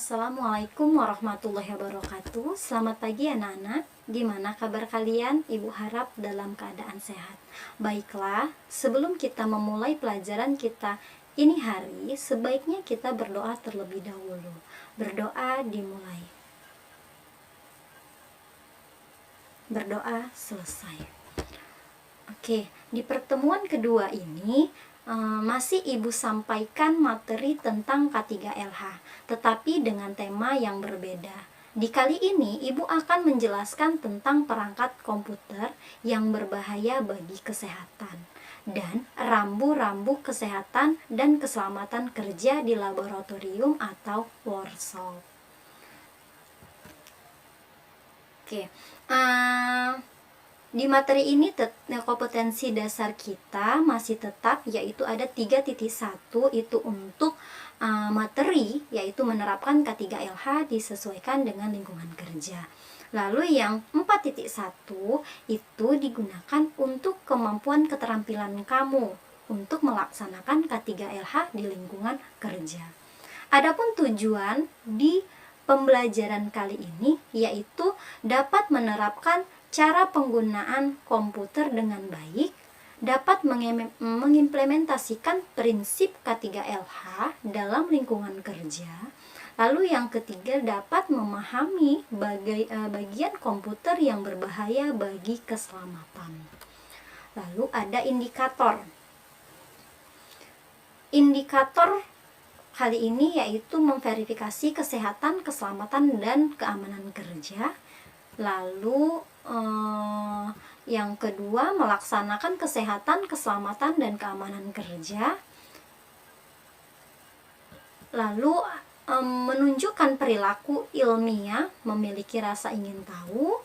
Assalamualaikum warahmatullahi wabarakatuh. Selamat pagi anak-anak. Gimana kabar kalian? Ibu harap dalam keadaan sehat. Baiklah, sebelum kita memulai pelajaran kita ini hari, sebaiknya kita berdoa terlebih dahulu. Berdoa dimulai. Berdoa selesai. Oke, di pertemuan kedua ini masih Ibu sampaikan materi tentang K3LH, tetapi dengan tema yang berbeda. Di kali ini, Ibu akan menjelaskan tentang perangkat komputer yang berbahaya bagi kesehatan dan rambu-rambu kesehatan dan keselamatan kerja di laboratorium atau workshop. Oke, di materi ini kompetensi dasar kita masih tetap, yaitu ada 3.1 itu untuk materi, yaitu menerapkan K3LH disesuaikan dengan lingkungan kerja. Lalu yang 4.1 itu digunakan untuk kemampuan keterampilan kamu untuk melaksanakan K3LH di lingkungan kerja. Adapun tujuan di pembelajaran kali ini yaitu dapat menerapkan cara penggunaan komputer dengan baik, dapat mengimplementasikan prinsip K3LH dalam lingkungan kerja. Lalu yang ketiga, dapat memahami bagian komputer yang berbahaya bagi keselamatan. Lalu ada indikator. Indikator kali ini yaitu memverifikasi kesehatan, keselamatan, dan keamanan kerja. Lalu yang kedua, melaksanakan kesehatan, keselamatan, dan keamanan kerja. Lalu menunjukkan perilaku ilmiah, memiliki rasa ingin tahu,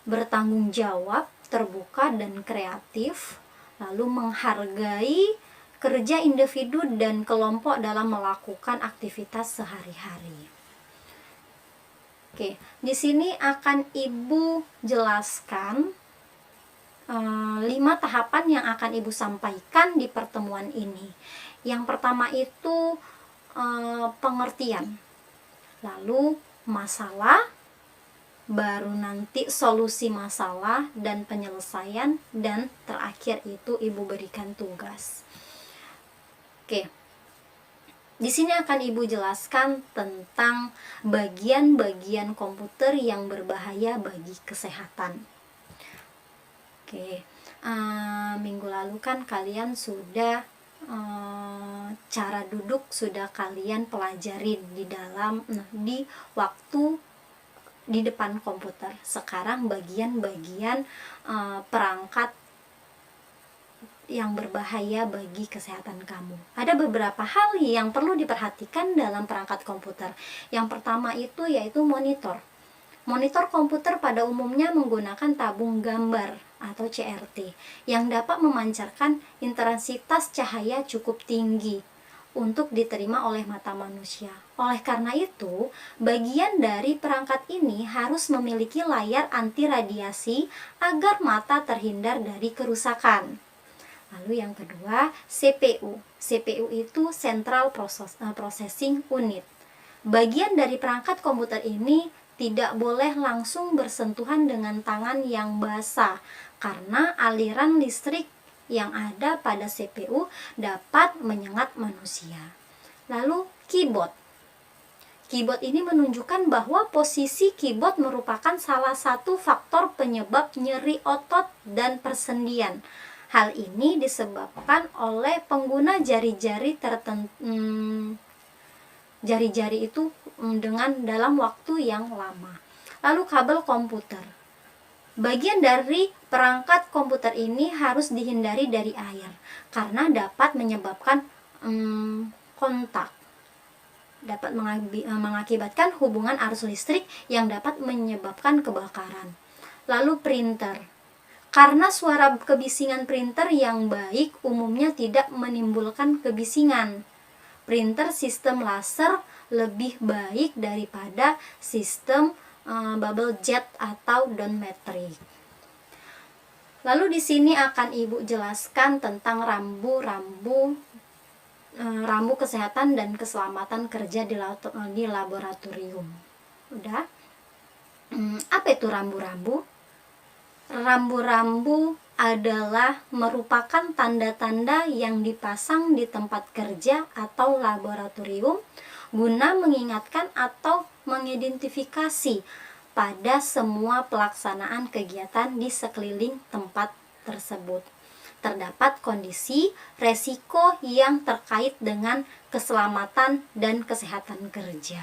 bertanggung jawab, terbuka, dan kreatif. Lalu menghargai kerja individu dan kelompok dalam melakukan aktivitas sehari-hari. Oke, di sini akan Ibu jelaskan 5 tahapan yang akan Ibu sampaikan di pertemuan ini. Yang pertama itu pengertian, lalu masalah, baru nanti solusi masalah dan penyelesaian, dan terakhir itu Ibu berikan tugas. Oke. Di sini akan Ibu jelaskan tentang bagian-bagian komputer yang berbahaya bagi kesehatan. Oke, minggu lalu kan kalian sudah cara duduk sudah kalian pelajarin di waktu di depan komputer. Sekarang bagian-bagian perangkat yang berbahaya bagi kesehatan kamu. Ada beberapa hal yang perlu diperhatikan dalam perangkat komputer. Yang pertama itu yaitu monitor. Monitor komputer pada umumnya menggunakan tabung gambar atau CRT yang dapat memancarkan intensitas cahaya cukup tinggi untuk diterima oleh mata manusia. Oleh karena itu, bagian dari perangkat ini harus memiliki layar anti radiasi agar mata terhindar dari kerusakan. Lalu yang kedua, CPU. CPU itu Central Processing Unit. Bagian dari perangkat komputer ini tidak boleh langsung bersentuhan dengan tangan yang basah karena aliran listrik yang ada pada CPU dapat menyengat manusia. Lalu keyboard. Keyboard ini menunjukkan bahwa posisi keyboard merupakan salah satu faktor penyebab nyeri otot dan persendian. Hal ini disebabkan oleh pengguna jari-jari tertentu, jari-jari itu dengan dalam waktu yang lama. Lalu kabel komputer. Bagian dari perangkat komputer ini harus dihindari dari air karena dapat menyebabkan kontak. Dapat mengakibatkan hubungan arus listrik yang dapat menyebabkan kebakaran. Lalu printer. Karena suara kebisingan printer yang baik umumnya tidak menimbulkan kebisingan. Printer sistem laser lebih baik daripada sistem bubble jet atau down metric. Lalu di sini akan Ibu jelaskan tentang rambu-rambu rambu kesehatan dan keselamatan kerja di laboratorium. Udah. Apa itu rambu-rambu? Rambu-rambu adalah merupakan tanda-tanda yang dipasang di tempat kerja atau laboratorium guna mengingatkan atau mengidentifikasi pada semua pelaksanaan kegiatan di sekeliling tempat tersebut. Terdapat kondisi resiko yang terkait dengan keselamatan dan kesehatan kerja.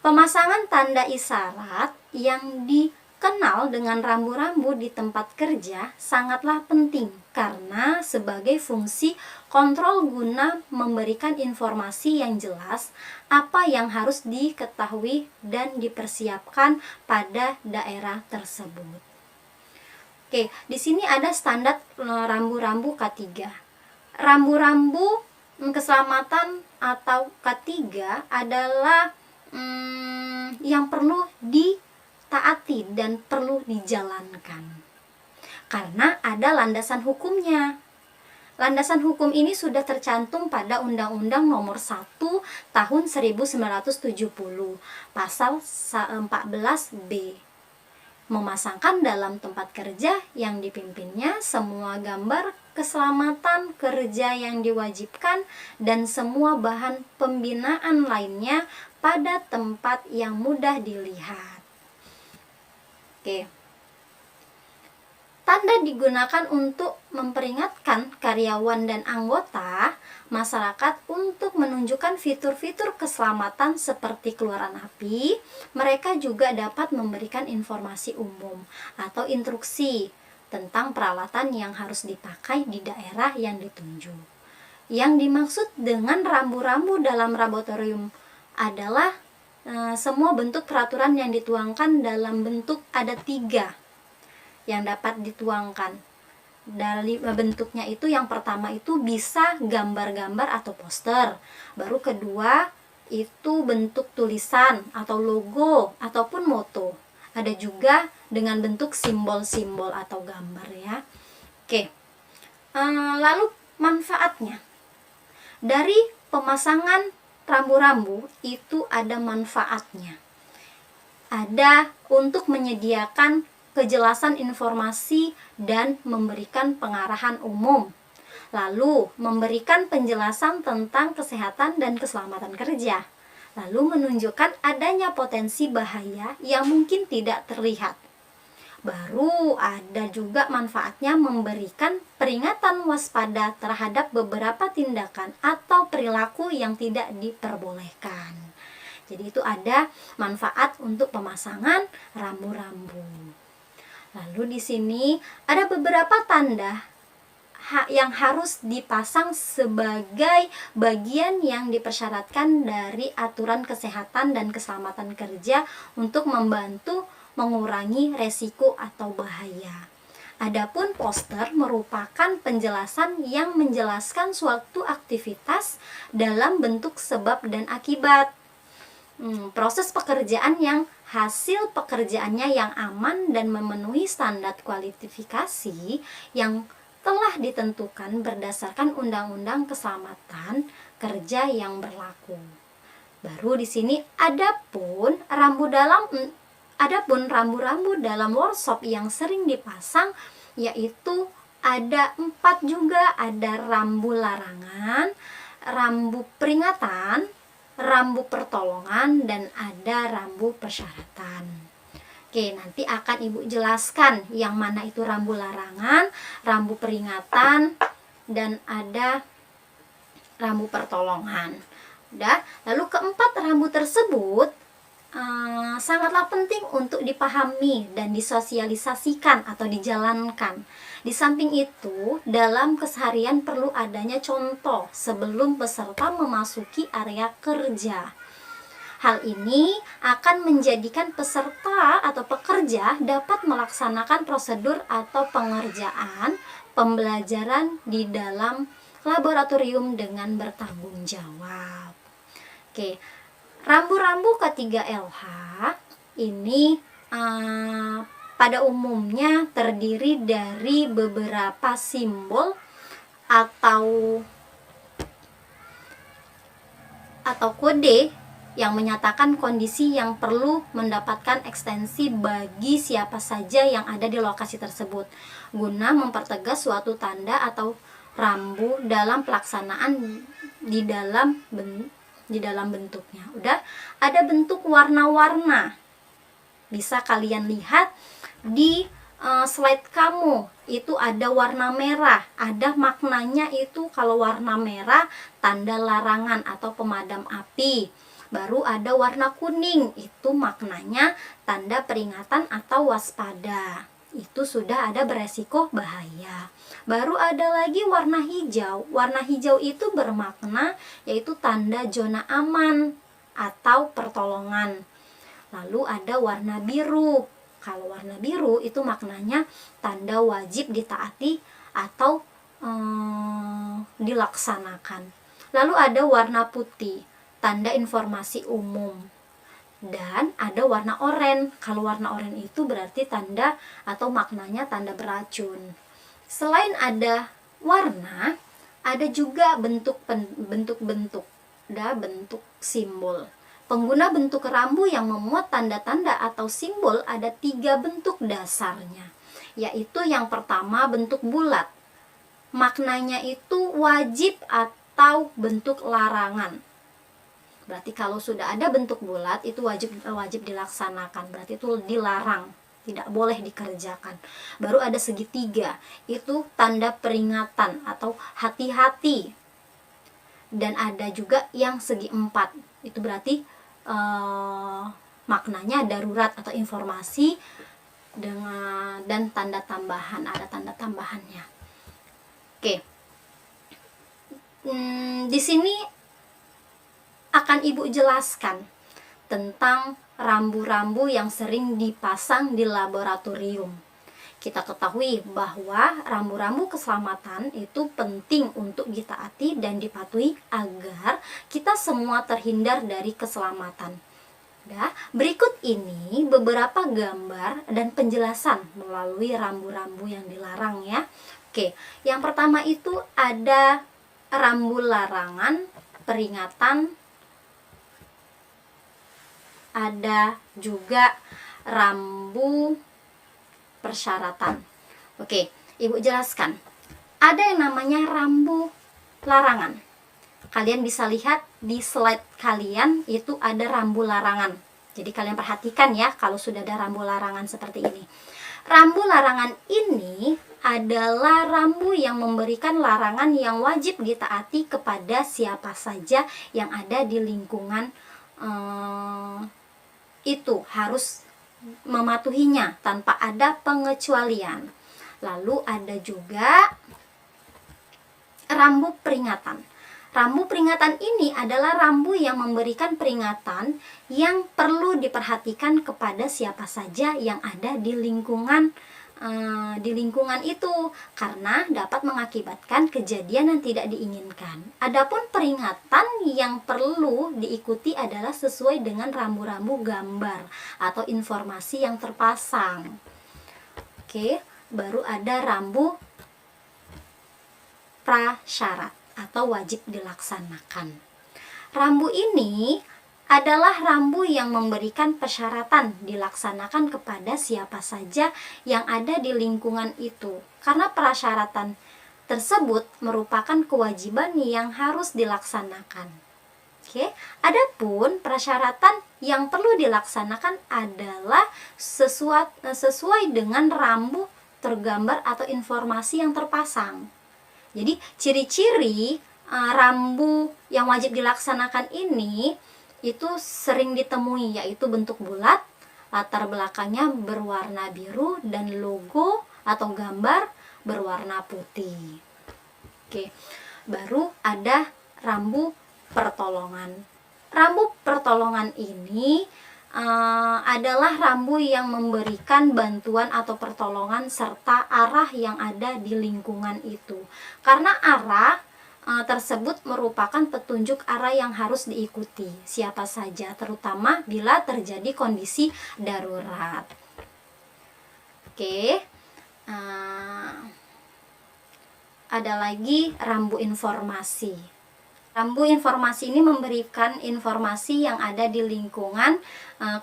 Pemasangan tanda isyarat yang dikenal dengan rambu-rambu di tempat kerja sangatlah penting karena sebagai fungsi kontrol guna memberikan informasi yang jelas apa yang harus diketahui dan dipersiapkan pada daerah tersebut. Oke, di sini ada standar rambu-rambu K3. Rambu-rambu keselamatan atau K3 adalah yang perlu ditaati dan perlu dijalankan. Karena ada landasan hukumnya. Landasan hukum ini sudah tercantum pada Undang-Undang Nomor 1 Tahun 1970, Pasal 14B. Memasangkan dalam tempat kerja yang dipimpinnya semua gambar keselamatan kerja yang diwajibkan dan semua bahan pembinaan lainnya pada tempat yang mudah dilihat. Oke. Tanda digunakan untuk memperingatkan karyawan dan anggota masyarakat untuk menunjukkan fitur-fitur keselamatan seperti keluaran api. Mereka juga dapat memberikan informasi umum atau instruksi tentang peralatan yang harus dipakai di daerah yang ditunjuk. Yang dimaksud dengan rambu-rambu dalam laboratorium adalah semua bentuk peraturan yang dituangkan dalam bentuk ada 3 yang dapat dituangkan. Dari bentuknya itu yang pertama itu bisa gambar-gambar atau poster. Baru kedua itu bentuk tulisan atau logo ataupun moto. Ada juga dengan bentuk simbol-simbol atau gambar ya. Oke. Lalu manfaatnya. Dari pemasangan rambu-rambu itu ada manfaatnya. Ada untuk menyediakan kejelasan informasi dan memberikan pengarahan umum. Lalu memberikan penjelasan tentang kesehatan dan keselamatan kerja. Lalu menunjukkan adanya potensi bahaya yang mungkin tidak terlihat. Baru ada juga manfaatnya memberikan peringatan waspada terhadap beberapa tindakan atau perilaku yang tidak diperbolehkan. Jadi itu ada manfaat untuk pemasangan rambu-rambu. Lalu di sini ada beberapa tanda yang harus dipasang sebagai bagian yang dipersyaratkan dari aturan kesehatan dan keselamatan kerja untuk membantu mengurangi resiko atau bahaya. Adapun poster merupakan penjelasan yang menjelaskan suatu aktivitas dalam bentuk sebab dan akibat. Proses pekerjaan yang hasil pekerjaannya yang aman dan memenuhi standar kualifikasi yang telah ditentukan berdasarkan Undang-Undang Keselamatan Kerja yang berlaku. Baru di sini adapun rambu-rambu dalam workshop yang sering dipasang yaitu ada 4 juga, ada rambu larangan, rambu peringatan, rambu pertolongan, dan ada rambu persyaratan. Oke, nanti akan Ibu jelaskan yang mana itu rambu larangan, rambu peringatan, dan ada rambu pertolongan. Udah, lalu keempat rambu tersebut sangatlah penting untuk dipahami dan disosialisasikan atau dijalankan. Di samping itu, dalam keseharian perlu adanya contoh sebelum peserta memasuki area kerja. Hal ini akan menjadikan peserta atau pekerja dapat melaksanakan prosedur atau pengerjaan pembelajaran di dalam laboratorium dengan bertanggung jawab. Oke, rambu-rambu K3LH ini pada umumnya terdiri dari beberapa simbol atau atau kode yang menyatakan kondisi yang perlu mendapatkan ekstensi bagi siapa saja yang ada di lokasi tersebut, guna mempertegas suatu tanda atau rambu dalam pelaksanaan di dalam bentuknya. Udah ada bentuk warna-warna, bisa kalian lihat di slide kamu. Itu ada warna merah, ada maknanya. Itu kalau warna merah tanda larangan atau pemadam api. Baru ada warna kuning, itu maknanya tanda peringatan atau waspada, itu sudah ada beresiko bahaya. Baru ada lagi warna hijau. Warna hijau itu bermakna yaitu tanda zona aman atau pertolongan. Lalu ada warna biru. Kalau warna biru itu maknanya tanda wajib ditaati atau dilaksanakan. Lalu ada warna putih, tanda informasi umum. Dan ada warna oranye. Kalau warna oranye itu berarti tanda atau maknanya tanda beracun. Selain ada warna, ada juga bentuk-bentuk dan bentuk simbol. Pengguna bentuk rambu yang memuat tanda-tanda atau simbol ada 3 bentuk dasarnya, yaitu yang pertama bentuk bulat. Maknanya itu wajib atau bentuk larangan. Berarti kalau sudah ada bentuk bulat itu wajib dilaksanakan, berarti itu dilarang, tidak boleh dikerjakan. Baru ada segitiga, itu tanda peringatan atau hati-hati. Dan ada juga yang segi 4, itu berarti maknanya darurat atau informasi dan tanda tambahan, ada tanda tambahannya. Oke. Di sini akan Ibu jelaskan tentang rambu-rambu yang sering dipasang di laboratorium. Kita ketahui bahwa rambu-rambu keselamatan itu penting untuk ditaati dan dipatuhi agar kita semua terhindar dari keselamatan. Nah, berikut ini beberapa gambar dan penjelasan melalui rambu-rambu yang dilarang ya. Oke, yang pertama itu ada rambu larangan, peringatan, ada juga rambu persyaratan. Oke, Ibu jelaskan. Ada yang namanya rambu larangan. Kalian bisa lihat di slide kalian itu ada rambu larangan. Jadi kalian perhatikan ya kalau sudah ada rambu larangan seperti ini. Rambu larangan ini adalah rambu yang memberikan larangan yang wajib ditaati kepada siapa saja yang ada di lingkungan itu, harus mematuhinya tanpa ada pengecualian. Lalu ada juga rambu peringatan. Rambu peringatan ini adalah rambu yang memberikan peringatan yang perlu diperhatikan kepada siapa saja yang ada di lingkungan itu, karena dapat mengakibatkan kejadian yang tidak diinginkan. Adapun peringatan yang perlu diikuti adalah sesuai dengan rambu-rambu gambar atau informasi yang terpasang. Oke, baru ada rambu prasyarat atau wajib dilaksanakan. Rambu ini adalah rambu yang memberikan persyaratan dilaksanakan kepada siapa saja yang ada di lingkungan itu, karena persyaratan tersebut merupakan kewajiban yang harus dilaksanakan. Oke, adapun persyaratan yang perlu dilaksanakan adalah sesuai dengan rambu tergambar atau informasi yang terpasang. Jadi ciri-ciri rambu yang wajib dilaksanakan ini itu sering ditemui, yaitu bentuk bulat, latar belakangnya berwarna biru, dan logo atau gambar berwarna putih. Oke, baru ada rambu pertolongan. Rambu pertolongan ini adalah rambu yang memberikan bantuan atau pertolongan serta arah yang ada di lingkungan itu. Karena arah tersebut merupakan petunjuk arah yang harus diikuti siapa saja, terutama bila terjadi kondisi darurat. Oke, ada lagi rambu informasi. Rambu informasi ini memberikan informasi yang ada di lingkungan,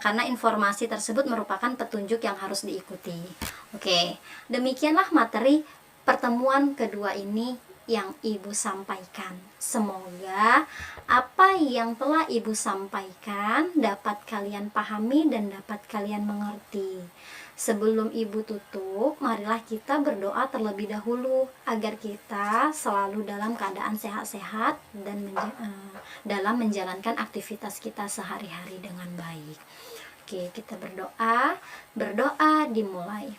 karena informasi tersebut merupakan petunjuk yang harus diikuti. Oke, demikianlah materi pertemuan kedua ini yang Ibu sampaikan. Semoga apa yang telah Ibu sampaikan dapat kalian pahami dan dapat kalian mengerti. Sebelum Ibu tutup, marilah kita berdoa terlebih dahulu agar kita selalu dalam keadaan sehat-sehat dan dalam menjalankan aktivitas kita sehari-hari dengan baik. Oke, kita berdoa. Berdoa dimulai.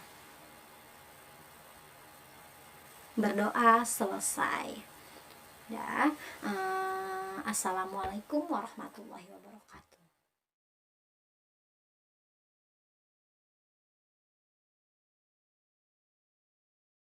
Berdoa selesai. Ya. Assalamualaikum warahmatullahi wabarakatuh.